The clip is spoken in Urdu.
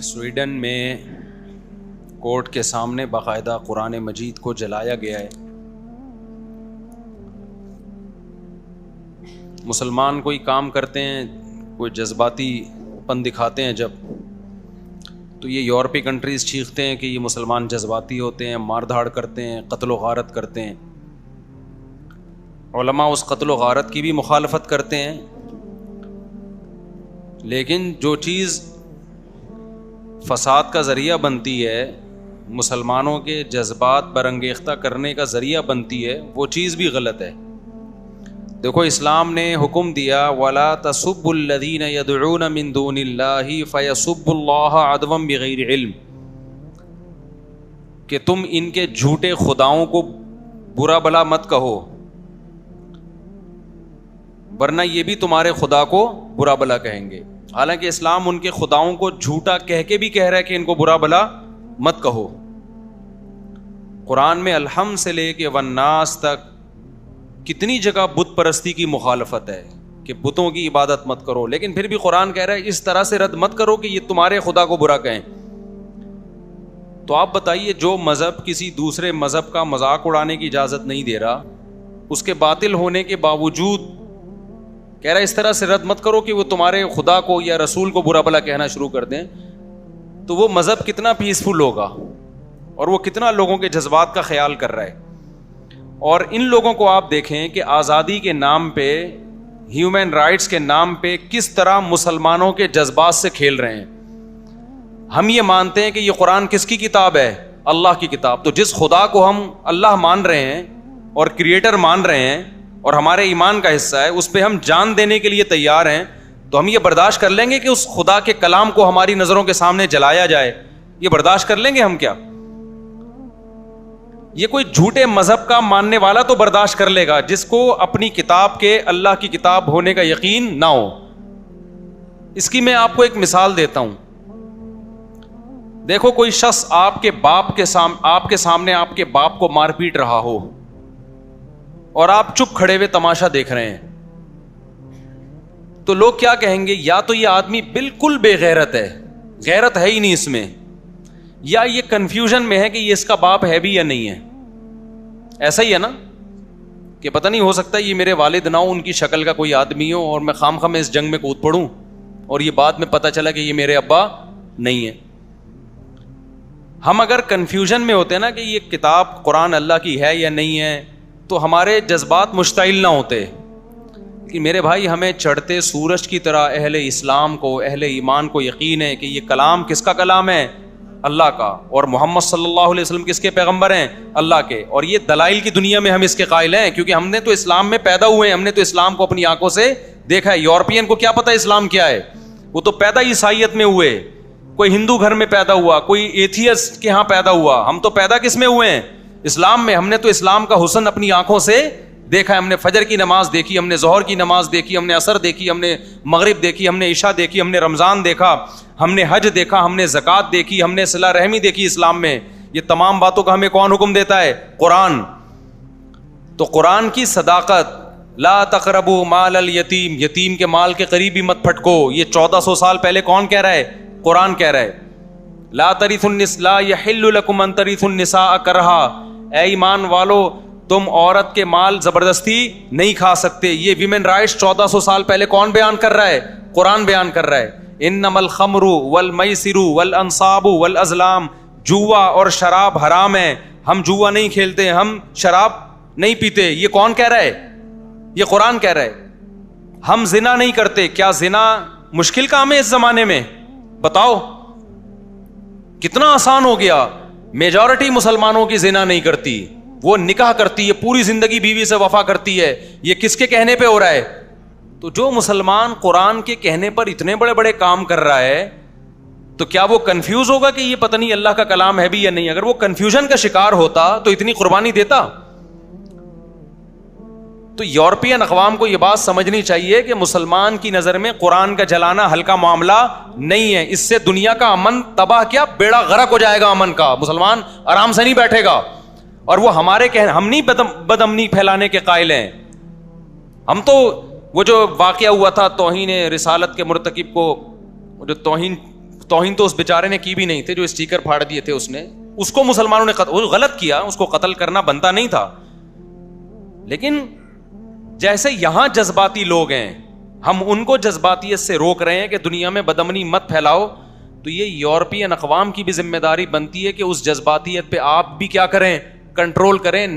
سویڈن میں کورٹ کے سامنے باقاعدہ قرآن مجید کو جلایا گیا ہے. مسلمان کوئی کام کرتے ہیں, کوئی جذباتی پن دکھاتے ہیں جب, تو یہ یورپی کنٹریز چیختے ہیں کہ یہ مسلمان جذباتی ہوتے ہیں, مار دھاڑ کرتے ہیں, قتل و غارت کرتے ہیں. علماء اس قتل و غارت کی بھی مخالفت کرتے ہیں, لیکن جو چیز فساد کا ذریعہ بنتی ہے, مسلمانوں کے جذبات برانگیختہ کرنے کا ذریعہ بنتی ہے, وہ چیز بھی غلط ہے. دیکھو اسلام نے حکم دیا وَلَا تَسُبُّوا الَّذِينَ يَدْعُونَ مِن دُونِ اللَّهِ فَيَسُبُّوا اللَّهَ عَدْوًا بِغَيْرِ علم, کہ تم ان کے جھوٹے خداؤں کو برا بھلا مت کہو, ورنہ یہ بھی تمہارے خدا کو برا بھلا کہیں گے. حالانکہ اسلام ان کے خداؤں کو جھوٹا کہہ کے بھی کہہ رہا ہے کہ ان کو برا بھلا مت کہو. قرآن میں الحمد سے لے کے والناس تک کتنی جگہ بت پرستی کی مخالفت ہے کہ بتوں کی عبادت مت کرو, لیکن پھر بھی قرآن کہہ رہا ہے اس طرح سے رد مت کرو کہ یہ تمہارے خدا کو برا کہیں. تو آپ بتائیے, جو مذہب کسی دوسرے مذہب کا مذاق اڑانے کی اجازت نہیں دے رہا, اس کے باطل ہونے کے باوجود کہہ رہا ہے اس طرح سے رد مت کرو کہ وہ تمہارے خدا کو یا رسول کو برا بھلا کہنا شروع کر دیں, تو وہ مذہب کتنا پیسفل ہوگا اور وہ کتنا لوگوں کے جذبات کا خیال کر رہا ہے. اور ان لوگوں کو آپ دیکھیں کہ آزادی کے نام پہ, ہیومن رائٹس کے نام پہ کس طرح مسلمانوں کے جذبات سے کھیل رہے ہیں. ہم یہ مانتے ہیں کہ یہ قرآن کس کی کتاب ہے؟ اللہ کی کتاب. تو جس خدا کو ہم اللہ مان رہے ہیں اور کریٹر مان رہے ہیں اور ہمارے ایمان کا حصہ ہے, اس پہ ہم جان دینے کے لیے تیار ہیں, تو ہم یہ برداشت کر لیں گے کہ اس خدا کے کلام کو ہماری نظروں کے سامنے جلایا جائے؟ یہ برداشت کر لیں گے ہم کیا؟ یہ کوئی جھوٹے مذہب کا ماننے والا تو برداشت کر لے گا جس کو اپنی کتاب کے اللہ کی کتاب ہونے کا یقین نہ ہو. اس کی میں آپ کو ایک مثال دیتا ہوں. دیکھو کوئی شخص آپ کے سامنے آپ کے باپ کو مار پیٹ رہا ہو اور آپ چپ کھڑے ہوئے تماشا دیکھ رہے ہیں, تو لوگ کیا کہیں گے؟ یا تو یہ آدمی بالکل بے غیرت ہے, غیرت ہے ہی نہیں اس میں, یا یہ کنفیوژن میں ہے کہ یہ اس کا باپ ہے بھی یا نہیں ہے. ایسا ہی ہے نا کہ پتہ نہیں, ہو سکتا ہے یہ میرے والد نہ ہو, ان کی شکل کا کوئی آدمی ہو اور میں خام خام اس جنگ میں کود پڑوں اور یہ بعد میں پتہ چلا کہ یہ میرے ابا نہیں ہے. ہم اگر کنفیوژن میں ہوتے ہیں نا کہ یہ کتاب قرآن اللہ کی ہے یا نہیں ہے, تو ہمارے جذبات مشتعل نہ ہوتے. کہ میرے بھائی, ہمیں چڑھتے سورج کی طرح اہل اسلام کو, اہل ایمان کو یقین ہے کہ یہ کلام کس کا کلام ہے؟ اللہ کا. اور محمد صلی اللہ علیہ وسلم کس کے پیغمبر ہیں؟ اللہ کے. اور یہ دلائل کی دنیا میں ہم اس کے قائل ہیں, کیونکہ ہم نے تو اسلام میں پیدا ہوئے ہیں, ہم نے تو اسلام کو اپنی آنکھوں سے دیکھا ہے. یورپین کو کیا پتا اسلام کیا ہے؟ وہ تو پیدا عیسائیت میں ہوئے, کوئی ہندو گھر میں پیدا ہوا, کوئی ایتھیسٹ کے ہاں پیدا ہوا. ہم تو پیدا کس میں ہوئے ہیں؟ اسلام میں. ہم نے تو اسلام کا حسن اپنی آنکھوں سے دیکھا ہے. ہم نے فجر کی نماز دیکھی, ہم نے ظہر کی نماز دیکھی, ہم نے عصر دیکھی, ہم نے مغرب دیکھی, ہم نے عشاء دیکھی, ہم نے رمضان دیکھا, ہم نے حج دیکھا, ہم نے زکوٰۃ دیکھی, ہم نے صلہ رحمی دیکھی اسلام میں. یہ تمام باتوں کا ہمیں کون حکم دیتا ہے؟ قرآن. تو قرآن کی صداقت, لا تقربوا مال الیتیم, یتیم کے مال کے قریب بھی مت پھٹکو, یہ 1400 سال پہلے کون کہہ رہا ہے؟ قرآن کہہ رہا ہے. لا ترثوا النساء, لا یحل لکم ان ترثوا النساء کرہا, اے ایمان والو تم عورت کے مال زبردستی نہیں کھا سکتے. یہ ویمن رائٹس 1400 سال پہلے کون بیان کر رہا ہے؟ قرآن بیان کر رہا ہے. انما الخمر والمیسر والانصاب والازلام, جوا اور شراب حرام ہے, ہم جوا نہیں کھیلتے, ہم شراب نہیں پیتے. یہ کون کہہ رہا ہے؟ یہ قرآن کہہ رہا ہے. ہم زنا نہیں کرتے. کیا زنا مشکل کام ہے اس زمانے میں؟ بتاؤ, کتنا آسان ہو گیا. میجورٹی مسلمانوں کی زنا نہیں کرتی, وہ نکاح کرتی ہے, پوری زندگی بیوی سے وفا کرتی ہے. یہ کس کے کہنے پہ ہو رہا ہے؟ تو جو مسلمان قرآن کے کہنے پر اتنے بڑے بڑے کام کر رہا ہے, تو کیا وہ کنفیوز ہوگا کہ یہ پتہ نہیں اللہ کا کلام ہے بھی یا نہیں؟ اگر وہ کنفیوژن کا شکار ہوتا تو اتنی قربانی دیتا. تو یورپین اقوام کو یہ بات سمجھنی چاہیے کہ مسلمان کی نظر میں قرآن کا جلانا ہلکا معاملہ نہیں ہے. اس سے دنیا کا امن تباہ, کیا بیڑا غرق ہو جائے گا امن کا. مسلمان آرام سے نہیں بیٹھے گا. اور وہ ہمارے ہم نہیں بد امنی پھیلانے کے قائل ہیں. ہم تو وہ جو واقعہ ہوا تھا توہین رسالت کے مرتکب کو جو توہین توہین تو اس بیچارے نے کی بھی نہیں تھے جو اسٹیکر پھاڑ دیے تھے اس نے, اس کو مسلمانوں نے وہ غلط کیا, اس کو قتل کرنا بنتا نہیں تھا. لیکن جیسے یہاں جذباتی لوگ ہیں, ہم ان کو جذباتیت سے روک رہے ہیں کہ دنیا میں بدامنی مت پھیلاؤ, تو یہ یورپین اقوام کی بھی ذمہ داری بنتی ہے کہ اس جذباتیت پہ آپ بھی کیا کریں, کنٹرول کریں.